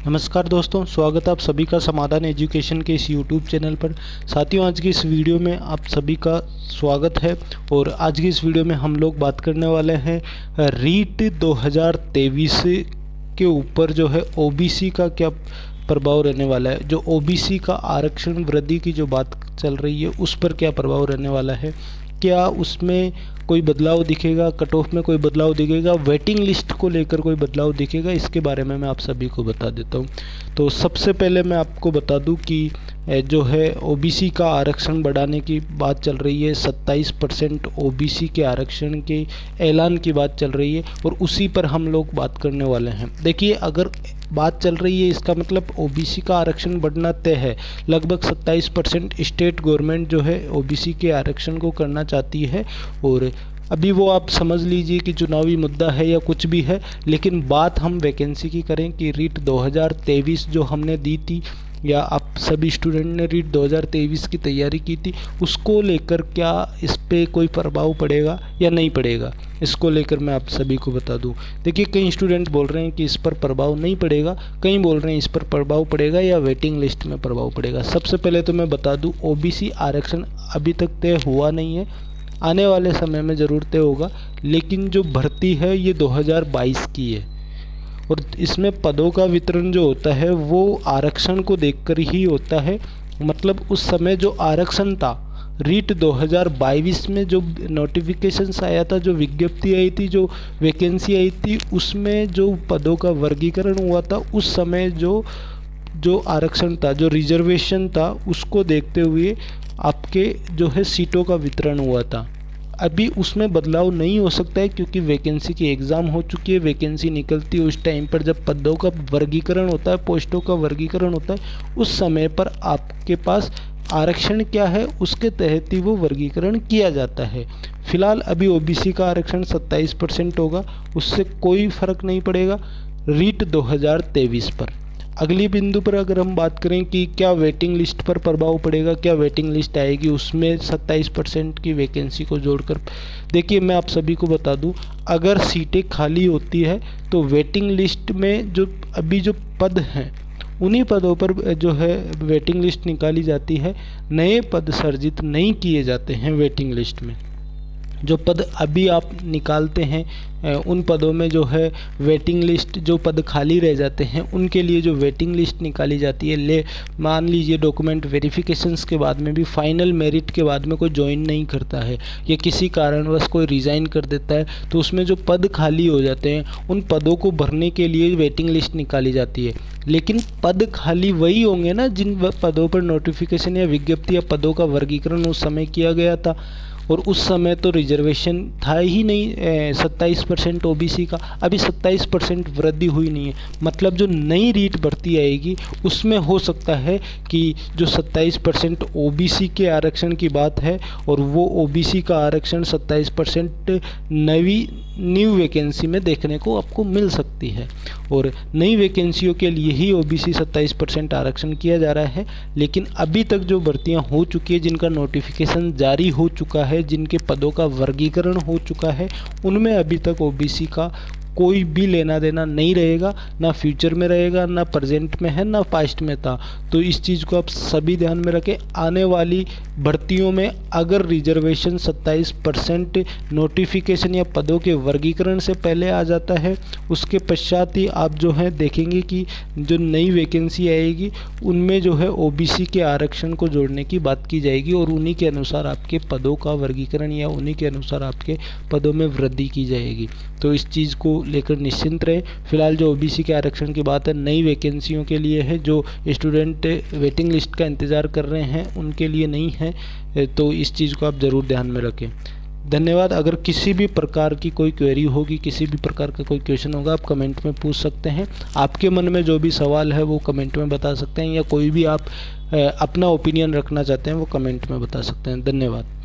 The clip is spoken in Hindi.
नमस्कार दोस्तों, स्वागत है आप सभी का समाधान एजुकेशन के इस यूट्यूब चैनल पर। साथियों, आज की इस वीडियो में आप सभी का स्वागत है। और आज की इस वीडियो में हम लोग बात करने वाले हैं रीट 2023 के ऊपर जो है ओबीसी का क्या प्रभाव रहने वाला है। जो ओबीसी का आरक्षण वृद्धि की जो बात चल रही है उस पर क्या प्रभाव रहने वाला है, क्या उसमें कोई बदलाव दिखेगा, कट ऑफ में कोई बदलाव दिखेगा, वेटिंग लिस्ट को लेकर कोई बदलाव दिखेगा, इसके बारे में मैं आप सभी को बता देता हूँ। तो सबसे पहले मैं आपको बता दूँ कि जो है ओबीसी का आरक्षण बढ़ाने की बात चल रही है। 27% ओबीसी के आरक्षण के ऐलान की बात चल रही है और उसी पर हम लोग बात करने वाले हैं। देखिए, अगर बात चल रही है इसका मतलब ओबीसी का आरक्षण बढ़ना तय है। लगभग 27% स्टेट गवर्नमेंट जो है ओबीसी के आरक्षण को करना चाहती है। और अभी वो आप समझ लीजिए कि चुनावी मुद्दा है या कुछ भी है, लेकिन बात हम वैकेंसी की करें कि रीट 2023 जो हमने दी थी या आप सभी स्टूडेंट ने रीट 2023 की तैयारी की थी, उसको लेकर क्या इस पे कोई प्रभाव पड़ेगा या नहीं पड़ेगा, इसको लेकर मैं आप सभी को बता दूं। देखिए, कई स्टूडेंट बोल रहे हैं कि इस पर प्रभाव नहीं पड़ेगा, कई बोल रहे हैं इस पर प्रभाव पड़ेगा या वेटिंग लिस्ट में प्रभाव पड़ेगा। सबसे पहले तो मैं बता दूं, ओबीसी आरक्षण अभी तक तय हुआ नहीं है, आने वाले समय में ज़रूर तय होगा। लेकिन जो भर्ती है ये 2022 की है और इसमें पदों का वितरण जो होता है वो आरक्षण को देखकर ही होता है। मतलब उस समय जो आरक्षण था, रीट 2022 में जो नोटिफिकेशंस आया था, जो विज्ञप्ति आई थी, जो वैकेंसी आई थी, उसमें जो पदों का वर्गीकरण हुआ था, उस समय जो आरक्षण था, जो रिजर्वेशन था, उसको देखते हुए आपके जो है सीटों का वितरण हुआ था। अभी उसमें बदलाव नहीं हो सकता है क्योंकि वैकेंसी की एग्ज़ाम हो चुकी है। वैकेंसी निकलती है उस टाइम पर जब पदों का वर्गीकरण होता है, पोस्टों का वर्गीकरण होता है, उस समय पर आपके पास आरक्षण क्या है उसके तहत ही वो वर्गीकरण किया जाता है। फिलहाल अभी ओबीसी का आरक्षण 27% होगा, उससे कोई फ़र्क नहीं पड़ेगा रीट 2023 पर। अगली बिंदु पर अगर हम बात करें कि क्या वेटिंग लिस्ट पर प्रभाव पड़ेगा, क्या वेटिंग लिस्ट आएगी उसमें 27% की वैकेंसी को जोड़कर। देखिए, मैं आप सभी को बता दूं, अगर सीटें खाली होती है तो वेटिंग लिस्ट में जो अभी जो पद हैं उन्हीं पदों पर जो है वेटिंग लिस्ट निकाली जाती है। नए पद सृजित नहीं किए जाते हैं वेटिंग लिस्ट में। जो पद अभी आप निकालते हैं उन पदों में जो है वेटिंग लिस्ट, जो पद खाली रह जाते हैं उनके लिए जो वेटिंग लिस्ट निकाली जाती है। मान लीजिए डॉक्यूमेंट वेरिफिकेशंस के बाद में भी, फाइनल मेरिट के बाद में कोई ज्वाइन नहीं करता है या किसी कारणवश कोई रिज़ाइन कर देता है, तो उसमें जो पद खाली हो जाते हैं उन पदों को भरने के लिए वेटिंग लिस्ट निकाली जाती है। लेकिन पद खाली वही होंगे ना जिन पदों पर नोटिफिकेशन या विज्ञप्ति या पदों का वर्गीकरण उस समय किया गया था, और उस समय तो रिजर्वेशन था ही नहीं 27% ओबीसी का। अभी 27% वृद्धि हुई नहीं है। मतलब जो नई रीट भर्ती आएगी उसमें हो सकता है कि जो 27% ओबीसी के आरक्षण की बात है और वो ओबीसी का आरक्षण 27% न्यू वैकेंसी में देखने को आपको मिल सकती है। और नई वैकेंसियों के लिए ही ओबीसी 27% आरक्षण किया जा रहा है। लेकिन अभी तक जो भर्तियां हो चुकी है, जिनका नोटिफिकेशन जारी हो चुका है, जिनके पदों का वर्गीकरण हो चुका है, उनमें अभी तक ओबीसी का कोई भी लेना देना नहीं रहेगा, ना फ्यूचर में रहेगा, ना प्रेजेंट में है, ना पास्ट में था। तो इस चीज़ को आप सभी ध्यान में रखें। आने वाली भर्तियों में अगर रिजर्वेशन 27% नोटिफिकेशन या पदों के वर्गीकरण से पहले आ जाता है, उसके पश्चात ही आप जो है देखेंगे कि जो नई वैकेंसी आएगी उनमें जो है ओबीसी के आरक्षण को जोड़ने की बात की जाएगी और उन्हीं के अनुसार आपके पदों का वर्गीकरण या उन्हीं के अनुसार आपके पदों में वृद्धि की जाएगी। तो इस चीज़ को लेकर निश्चिंत रहे। फिलहाल जो ओबीसी के आरक्षण की बात है नई वैकेंसियों के लिए है, जो स्टूडेंट वेटिंग लिस्ट का इंतज़ार कर रहे हैं उनके लिए नहीं है। तो इस चीज़ को आप ज़रूर ध्यान में रखें। धन्यवाद। अगर किसी भी प्रकार की कोई क्वेरी होगी, किसी भी प्रकार का कोई क्वेश्चन होगा, आप कमेंट में पूछ सकते हैं। आपके मन में जो भी सवाल है वो कमेंट में बता सकते हैं, या कोई भी आप अपना ओपिनियन रखना चाहते हैं वो कमेंट में बता सकते हैं। धन्यवाद।